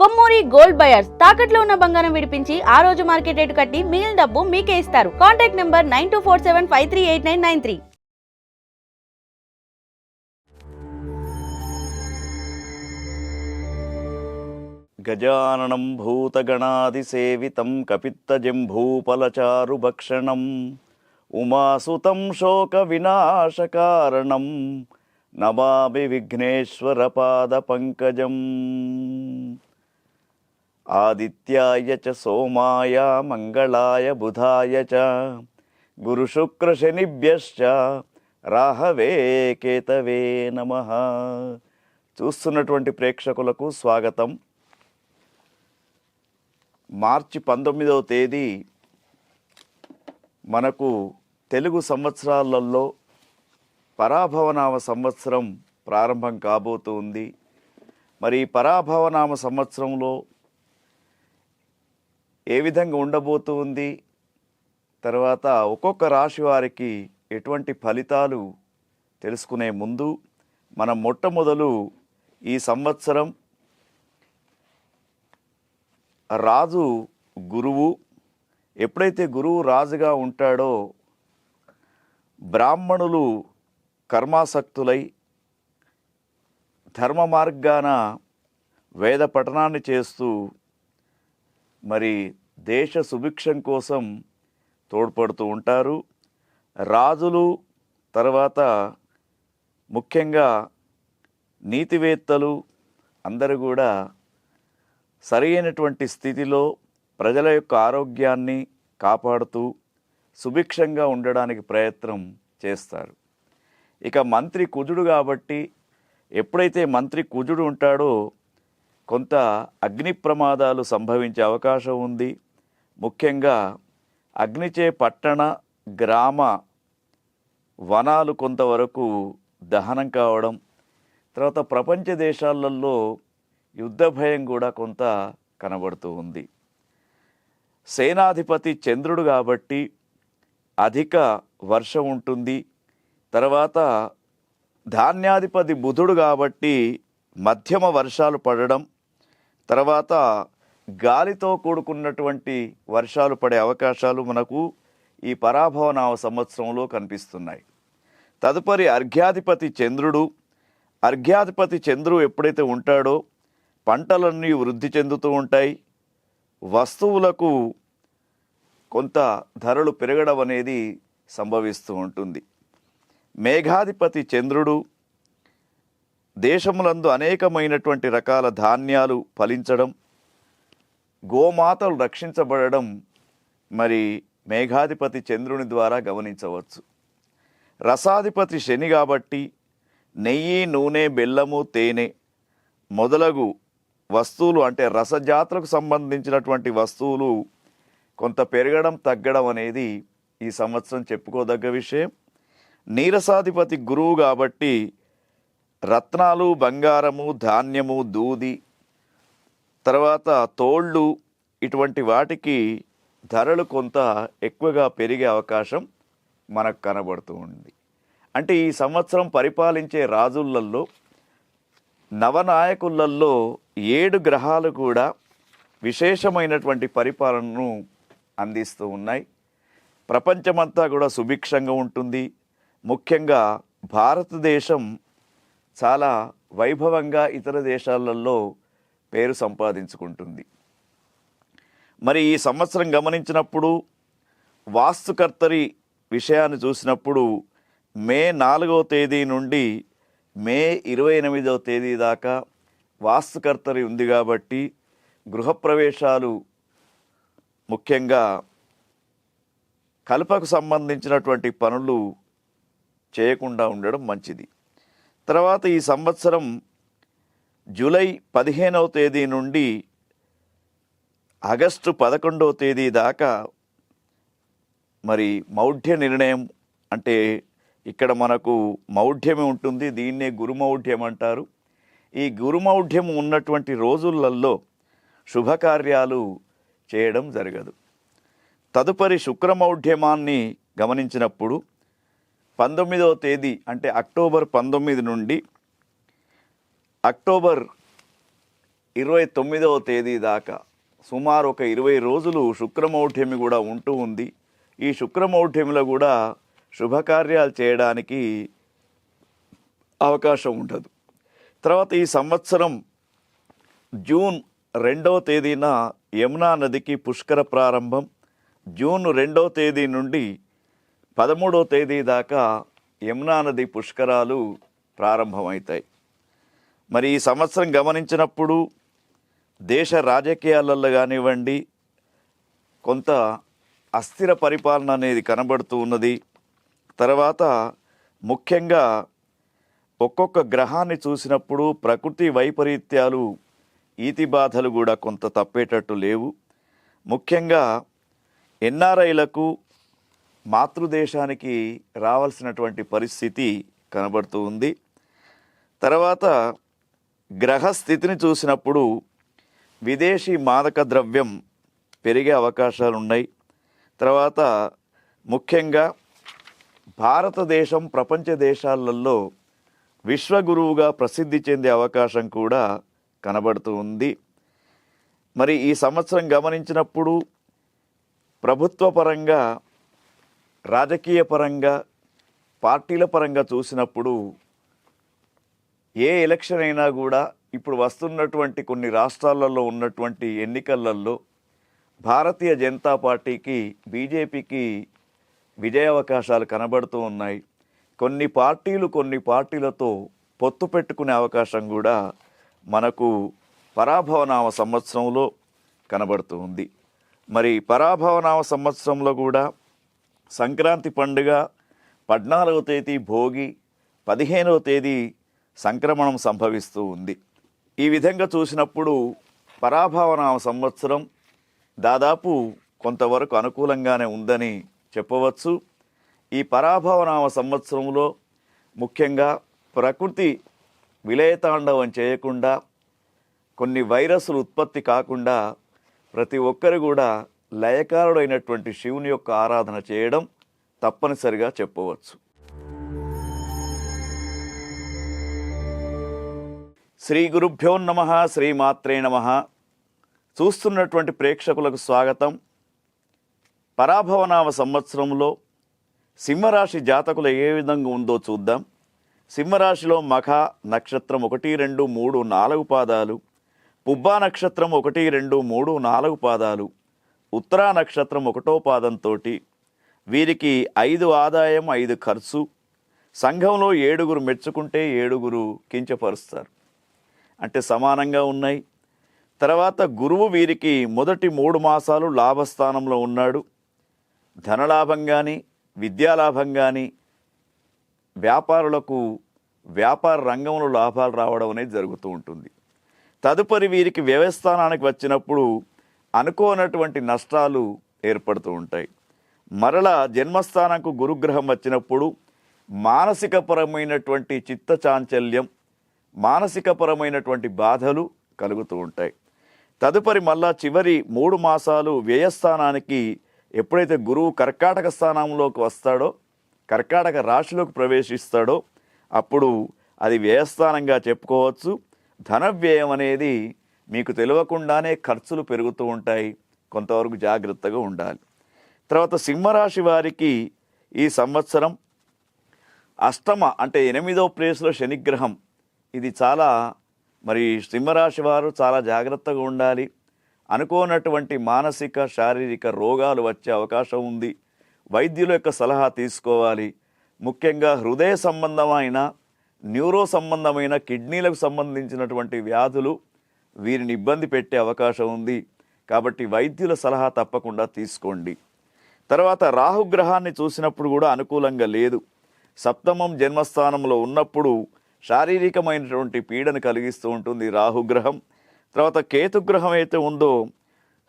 Kommuri gold buyers తాకట్లో ఉన్న బంగారం విడిపించి ఆ రోజు మార్కెట్ రేటు కట్టి మిగిలిన డబ్బు మీకే ఇస్తారు. Contact number 9247538993. గజాననం భూతగణాదిసేవితం కపిత్తజంభూఫలచారుభక్షణం ఉమాసుతం శోక వినాశకారణం నమామి విఘ్నేశ్వర పాద పంకజం. ఆదిత్యాయ చ సోమాయ మంగళాయ బుధాయ చ గురుశుక్రశనిభ్యశ్చ రాహవే కేతవే నమః. చూస్తున్నటువంటి ప్రేక్షకులకు స్వాగతం. మార్చి 19వ తేదీ మనకు తెలుగు సంవత్సరాలలో పరాభవనామ సంవత్సరం ప్రారంభం కాబోతుంది. మరి పరాభవనామ సంవత్సరంలో ఏ విధంగా ఉండబోతుంది, తర్వాత ఒక్కొక్క రాశి వారికి ఎటువంటి ఫలితాలు తెలుసుకునే ముందు మనం మొట్టమొదలు ఈ సంవత్సరం రాజు గురువు, ఎప్పుడైతే గురువు రాజుగా ఉంటాడో బ్రాహ్మణులు కర్మాసక్తులై ధర్మ మార్గాన వేద పఠనాన్ని చేస్తూ మరి దేశ సుభిక్షం కోసం తోడ్పడుతూ ఉంటారు. రాజులు తర్వాత ముఖ్యంగా నీతివేత్తలు అందరూ కూడా సరైనటువంటి స్థితిలో ప్రజల యొక్క ఆరోగ్యాన్ని కాపాడుతూ సుభిక్షంగా ఉండడానికి ప్రయత్నం చేస్తారు. ఇక మంత్రి కుజుడు కాబట్టి ఎప్పుడైతే మంత్రి కుజుడు ఉంటాడో కొంత అగ్ని ప్రమాదాలు సంభవించే అవకాశం ఉంది. ముఖ్యంగా అగ్నిచే పట్టణ గ్రామ వనాలు కొంతవరకు దహనం కావడం, తర్వాత ప్రపంచ దేశాలలో యుద్ధ భయం కూడా కొంత కనబడుతూ ఉంది. సేనాధిపతి చంద్రుడు కాబట్టి అధిక వర్షం ఉంటుంది. తర్వాత ధాన్యాధిపతి బుధుడు కాబట్టి మధ్యమ వర్షాలు పడడం, తర్వాత గాలితో కూడుకున్నటువంటి వర్షాలు పడే అవకాశాలు మనకు ఈ పరాభవనామ సంవత్సరంలో కనిపిస్తున్నాయి. తదుపరి అర్ఘ్యాధిపతి చంద్రుడు. అర్ఘ్యాధిపతి చంద్రుడు ఎప్పుడైతే ఉంటాడో పంటలన్నీ వృద్ధి చెందుతూ ఉంటాయి. వస్తువులకు కొంత ధరలు పెరగడం అనేది సంభవిస్తూ ఉంటుంది. మేఘాధిపతి చంద్రుడు. దేశములందు అనేకమైనటువంటి రకాల ధాన్యాలు ఫలించడం, గోమాతలు రక్షించబడడం మరి మేఘాధిపతి చంద్రుని ద్వారా గమనించవచ్చు. రసాధిపతి శని కాబట్టి నెయ్యి, నూనె, బెల్లము, తేనె మొదలగు వస్తువులు అంటే రసజాతులకు సంబంధించినటువంటి వస్తువులు కొంత పెరగడం తగ్గడం అనేది ఈ సంవత్సరం చెప్పుకోదగ్గ విషయం. నీరసాధిపతి గురువు కాబట్టి రత్నాలు, బంగారము, ధాన్యము, దూది, తర్వాత తోళ్ళు ఇటువంటి వాటికి ధరలు కొంత ఎక్కువగా పెరిగే అవకాశం మనకు కనబడుతూ ఉంది. అంటే ఈ సంవత్సరం పరిపాలించే రాజులలో నవనాయకులలో 7 గ్రహాలు కూడా విశేషమైనటువంటి పరిపాలనను అందిస్తూ ఉన్నాయి. ప్రపంచమంతా కూడా సుభిక్షంగా ఉంటుంది. ముఖ్యంగా భారతదేశం చాలా వైభవంగా ఇతర దేశాలలో పేరు సంపాదించుకుంటుంది. మరి ఈ సంవత్సరం గమనించినప్పుడు వాస్తుకర్తరి విషయాన్ని చూసినప్పుడు మే 4వ తేదీ నుండి మే 28వ తేదీ దాకా వాస్తుకర్తరి ఉంది కాబట్టి గృహప్రవేశాలు ముఖ్యంగా కలపకు సంబంధించినటువంటి పనులు చేయకుండా ఉండడం మంచిది. తర్వాత ఈ సంవత్సరం జూలై 15వ తేదీ నుండి ఆగస్టు 11వ తేదీ దాకా మరి మౌఢ్య నిర్ణయం అంటే ఇక్కడ మనకు మౌఢ్యమే ఉంటుంది. దీన్నే గురుమౌఢ్యం అంటారు. ఈ గురుమౌఢ్యం ఉన్నటువంటి రోజులలో శుభకార్యాలు చేయడం జరగదు. తదుపరి శుక్రమౌఢ్యమాన్ని గమనించినప్పుడు 19వ తేదీ అంటే అక్టోబర్ 19 నుండి అక్టోబర్ 29వ తేదీ దాకా సుమారు ఒక 20 రోజులు శుక్రమౌఢ్యమి కూడా ఉంటూ ఉంది. ఈ శుక్రమౌఢ్యమిలో కూడా శుభకార్యాలు చేయడానికి అవకాశం ఉండదు. తర్వాత ఈ సంవత్సరం జూన్ 2వ తేదీన యమునా నదికి పుష్కర ప్రారంభం. జూన్ 2వ తేదీ నుండి 13వ తేదీ దాకా యమునా నది పుష్కరాలు ప్రారంభమవుతాయి. మరి ఈ సంవత్సరం గమనించినప్పుడు దేశ రాజకీయాలలో కానివ్వండి కొంత అస్థిర పరిపాలన అనేది కనబడుతూ ఉన్నది. తర్వాత ముఖ్యంగా ఒక్కొక్క గ్రహాన్ని చూసినప్పుడు ప్రకృతి వైపరీత్యాలు ఈతి బాధలు కూడా కొంత తప్పేటట్టు లేవు. ముఖ్యంగా ఎన్ఆర్ఐలకు మాతృదేశానికి రావాల్సినటువంటి పరిస్థితి కనబడుతూ ఉంది. తర్వాత గ్రహస్థితిని చూసినప్పుడు విదేశీ మాదక ద్రవ్యం పెరిగే అవకాశాలు ఉన్నాయి. తర్వాత ముఖ్యంగా భారతదేశం ప్రపంచ దేశాలలో విశ్వగురువుగా ప్రసిద్ధి చెందే అవకాశం కూడా కనబడుతూ ఉంది. మరి ఈ సంవత్సరం గమనించినప్పుడు ప్రభుత్వ పరంగా రాజకీయ పరంగా పార్టీల పరంగా చూసినప్పుడు ఏ ఎలక్షన్ అయినా కూడా ఇప్పుడు వస్తున్నటువంటి కొన్ని రాష్ట్రాలలో ఉన్నటువంటి ఎన్నికలలో భారతీయ జనతా పార్టీకి బీజేపీకి విజయావకాశాలు కనబడుతూ ఉన్నాయి. కొన్ని పార్టీలతో పొత్తు పెట్టుకునే అవకాశం కూడా మనకు పరాభవనామ సంవత్సరంలో కనబడుతూ ఉంది. మరి పరాభవనామ సంవత్సరంలో కూడా సంక్రాంతి పండుగ 14వ తేదీ భోగి, 15వ తేదీ సంక్రమణం సంభవిస్తూ ఉంది. ఈ విధంగా చూసినప్పుడు పరాభవనామ సంవత్సరం దాదాపు కొంతవరకు అనుకూలంగానే ఉందని చెప్పవచ్చు. ఈ పరాభవనామ సంవత్సరంలో ముఖ్యంగా ప్రకృతి విలయతాండవం చేయకుండా కొన్ని వైరస్లు ఉత్పత్తి కాకుండా ప్రతి ఒక్కరు కూడా లయకారుడైనటువంటి శివుని యొక్క ఆరాధన చేయడం తప్పనిసరిగా చెప్పవచ్చు. శ్రీ గురుభ్యో నమః, శ్రీమాత్రే నమః. చూస్తున్నటువంటి ప్రేక్షకులకు స్వాగతం. పరాభవనామ సంవత్సరంలో సింహరాశి జాతకులు ఏ విధంగా ఉందో చూద్దాం. సింహరాశిలో మఖ నక్షత్రం 1, 2, 3, 4 పాదాలు, పుబ్బా నక్షత్రం 1, 2, 3, 4 పాదాలు, ఉత్తరా నక్షత్రం 1వ పాదంతో వీరికి 5 ఆదాయం 5 ఖర్చు. సంఘంలో 7 మెచ్చుకుంటే 7 కించపరుస్తారు, అంటే సమానంగా ఉన్నాయి. తర్వాత గురువు వీరికి మొదటి 3 మాసాలు లాభస్థానంలో ఉన్నాడు. ధనలాభం కానీ విద్యాలాభం కానీ వ్యాపారులకు వ్యాపార రంగంలో లాభాలు రావడం అనేది జరుగుతూ ఉంటుంది. తదుపరి వీరికి వ్యయస్థానానికి వచ్చినప్పుడు అనుకోనటువంటి నష్టాలు ఏర్పడుతూ ఉంటాయి. మరలా జన్మస్థానంకు గురుగ్రహం వచ్చినప్పుడు మానసికపరమైనటువంటి చిత్తచాంచల్యం, మానసికపరమైనటువంటి బాధలు కలుగుతూ ఉంటాయి. తదుపరి మళ్ళా చివరి 3 మాసాలు వ్యయస్థానానికి ఎప్పుడైతే గురువు కర్కాటక స్థానంలోకి వస్తాడో, కర్కాటక రాశిలోకి ప్రవేశిస్తాడో అప్పుడు అది వ్యయస్థానంగా చెప్పుకోవచ్చు. ధన వ్యయం అనేది మీకు తెలియకుండానే ఖర్చులు పెరుగుతూ ఉంటాయి, కొంతవరకు జాగ్రత్తగా ఉండాలి. తర్వాత సింహరాశి వారికి ఈ సంవత్సరం అష్టమ అంటే 8వ ప్లేస్లో శనిగ్రహం. ఇది చాలా మరి సింహరాశి వారు చాలా జాగ్రత్తగా ఉండాలి. అనుకోనటువంటి మానసిక శారీరక రోగాలు వచ్చే అవకాశం ఉంది. వైద్యుల యొక్క సలహా తీసుకోవాలి. ముఖ్యంగా హృదయ సంబంధమైన, న్యూరో సంబంధమైన, కిడ్నీలకు సంబంధించినటువంటి వ్యాధులు వీరిని ఇబ్బంది పెట్టే అవకాశం ఉంది. కాబట్టి వైద్యుల సలహా తప్పకుండా తీసుకోండి. తర్వాత రాహుగ్రహాన్ని చూసినప్పుడు కూడా అనుకూలంగా లేదు. సప్తమం జన్మస్థానంలో ఉన్నప్పుడు శారీరకమైనటువంటి పీడను కలిగిస్తూ ఉంటుంది రాహుగ్రహం. తర్వాత కేతుగ్రహం అయితే ఉందో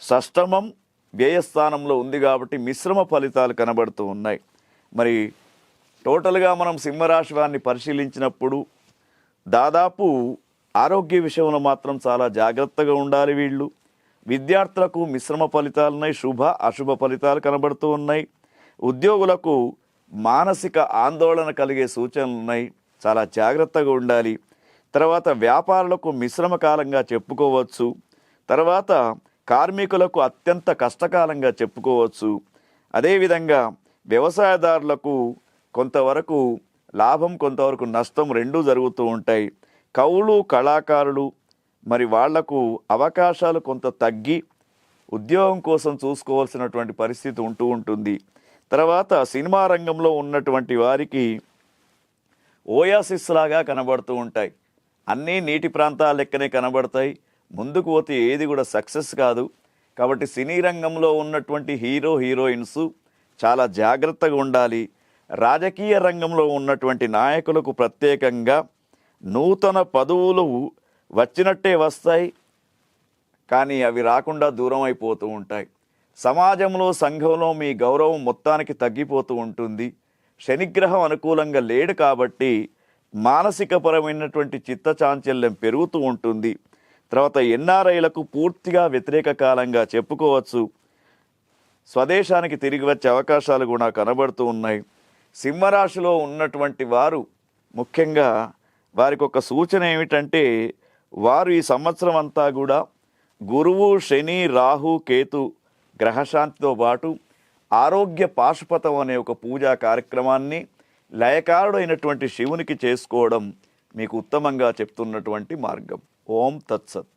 షష్టమం వ్యయస్థానంలో ఉంది కాబట్టి మిశ్రమ ఫలితాలు కనబడుతూ ఉన్నాయి. మరి టోటల్గా మనం సింహరాశి వారిని పరిశీలించినప్పుడు దాదాపు ఆరోగ్య విషయంలో మాత్రం చాలా జాగ్రత్తగా ఉండాలి వీళ్ళు. విద్యార్థులకు మిశ్రమ ఫలితాలు ఉన్నాయి, శుభ అశుభ ఫలితాలు కనబడుతూ ఉన్నాయి. ఉద్యోగులకు మానసిక ఆందోళన కలిగే సూచనలు ఉన్నాయి, చాలా జాగ్రత్తగా ఉండాలి. తర్వాత వ్యాపారులకు మిశ్రమ కాలంగా చెప్పుకోవచ్చు. తర్వాత కార్మికులకు అత్యంత కష్టకాలంగా చెప్పుకోవచ్చు. అదేవిధంగా వ్యవసాయదారులకు కొంతవరకు లాభం, కొంతవరకు నష్టం రెండూ జరుగుతూ ఉంటాయి. కవులు, కళాకారులు మరి వాళ్లకు అవకాశాలు కొంత తగ్గి ఉద్యోగం కోసం చూసుకోవాల్సినటువంటి పరిస్థితి ఉంటూ ఉంటుంది. తర్వాత సినిమా రంగంలో ఉన్నటువంటి వారికి ఓయాసిస్ లాగా కనబడుతూ ఉంటాయి. అన్నీ నీటి ప్రాంతాల లెక్కనే కనబడతాయి. ముందుకు పోతే ఏది కూడా సక్సెస్ కాదు. కాబట్టి సినీ రంగంలో ఉన్నటువంటి హీరోయిన్స్ చాలా జాగ్రత్తగా ఉండాలి. రాజకీయ రంగంలో ఉన్నటువంటి నాయకులకు ప్రత్యేకంగా నూతన పదవులు వచ్చినట్టే వస్తాయి, కానీ అవి రాకుండా దూరం అయిపోతూ ఉంటాయి. సమాజంలో, సంఘంలో మీ గౌరవం మొత్తానికి తగ్గిపోతూ ఉంటుంది. శనిగ్రహం అనుకూలంగా లేడు కాబట్టి మానసికపరమైనటువంటి చిత్తచాంచల్యం పెరుగుతూ ఉంటుంది. తర్వాత ఎన్ఆర్ఐలకు పూర్తిగా వ్యతిరేక కాలంగా చెప్పుకోవచ్చు. స్వదేశానికి తిరిగి వచ్చే అవకాశాలు కూడా కనబడుతూ ఉన్నాయి. సింహరాశిలో ఉన్నటువంటి వారు ముఖ్యంగా వారికి ఒక సూచన ఏమిటంటే, వారు ఈ సంవత్సరం అంతా కూడా గురువు, శని, రాహు, కేతు గ్రహశాంతితో పాటు ఆరోగ్య పాశుపతం అనే ఒక పూజా కార్యక్రమాన్ని లయకారుడైనటువంటి శివునికి చేసుకోవడం మీకు ఉత్తమంగా చెప్తున్నటువంటి మార్గం. ఓం తత్సత్.